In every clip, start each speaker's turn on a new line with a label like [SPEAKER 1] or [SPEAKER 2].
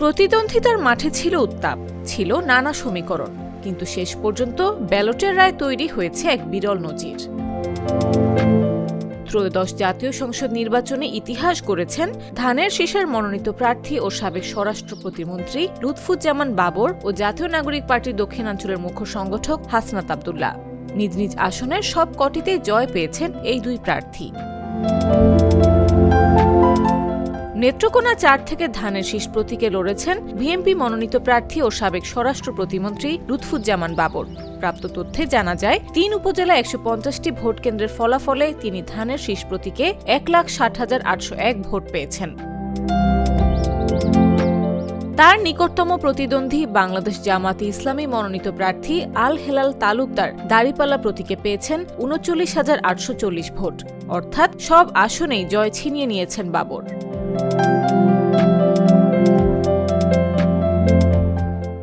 [SPEAKER 1] প্রতিদ্বন্দ্বিতার মাঠে ছিল উত্তাপ, ছিল নানা সমীকরণ, কিন্তু শেষ পর্যন্ত ব্যালটের রায় তৈরি হয়েছে এক বিরল নজির। ত্রয়োদশ জাতীয় সংসদ নির্বাচনে ইতিহাস গড়েছেন ধানের শীষের মনোনীত প্রার্থী ও সাবেক স্বরাষ্ট্র প্রতিমন্ত্রী লুৎফুজ্জামান বাবর ও জাতীয় নাগরিক পার্টির দক্ষিণাঞ্চলের মুখ্য সংগঠক হাসনাত আব্দুল্লাহ। নিজ নিজ আসনের সব কটিতেই জয় পেয়েছেন এই দুই প্রার্থী। নেত্রকোনা ৪ থেকে ধানের শীষ প্রতীকে লড়েছেন বিএনপি মনোনীত প্রার্থী ও সাবেক স্বরাষ্ট্র প্রতিমন্ত্রী লুৎফুজ্জামান বাবর। প্রাপ্ত তথ্যে জানা যায় ৩ উপজেলা ১৫০টি ভোট কেন্দ্রের ফলাফলে তিনি ধানের শীষ প্রতীকে ১,৬০,৮০১ ভোট পেয়েছেন। তার নিকটতম প্রতিদ্বন্দ্বী বাংলাদেশ জামায়াতে ইসলামী মনোনীত প্রার্থী আল হেলাল তালুকদার দাঁড়িপাল্লা প্রতীকে পেয়েছেন ৩৯,৮৪০ ভোট, অর্থাৎ সব আসনেই জয় ছিনিয়ে নিয়েছেন বাবর।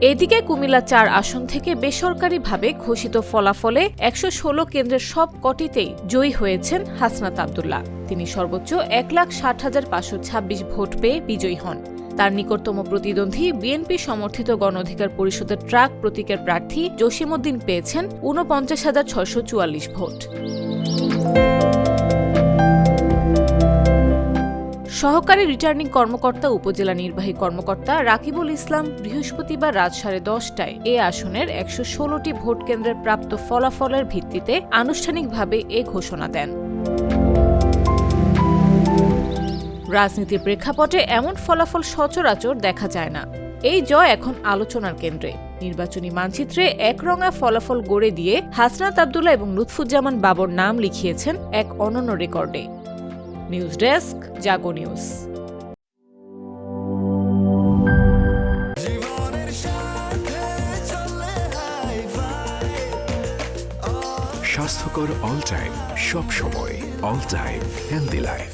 [SPEAKER 1] এদিকে কুমিল্লা ৪ আসন থেকে বেসরকারিভাবে ঘোষিত ফলাফলে ১১৬ কেন্দ্রের সব কটিতেই জয়ী হয়েছেন হাসনাত আব্দুল্লাহ। তিনি সর্বোচ্চ ১,৬০,৫২৬ ভোট পেয়ে বিজয়ী হন। তার নিকটতম প্রতিদ্বন্দ্বী বিএনপি সমর্থিত গণ অধিকার পরিষদের ট্রাক প্রতীকের প্রার্থী জসিমউদ্দিন পেয়েছেন ৪৯,৬৪৪ ভোট। সহকারী রিটার্নিং কর্মকর্তা উপজেলা নির্বাহী কর্মকর্তা রাকিবুল ইসলাম বৃহস্পতিবার রাত ১০:৩০টায় এ আসনের ১১৬টি ভোট কেন্দ্রের প্রাপ্ত ফলাফলের ভিত্তিতে আনুষ্ঠানিকভাবে এ ঘোষণা দেন। রাজনীতির প্রেক্ষাপটে এমন ফলাফল সচরাচর দেখা যায় না। এই জয় এখন আলোচনার কেন্দ্রে। নির্বাচনী মানচিত্রে একরঙা ফলাফল গড়ে দিয়ে হাসনাত আব্দুল্লাহ এবং লুৎফুজ্জামান বাবর নাম লিখিয়েছেন এক অনন্য রেকর্ডে। নিউজ ডেস্ক, জাগো নিউজ।
[SPEAKER 2] স্বাস্থ্যকর অল টাইম, সব সময় অল টাইম হেলদি লাইফ।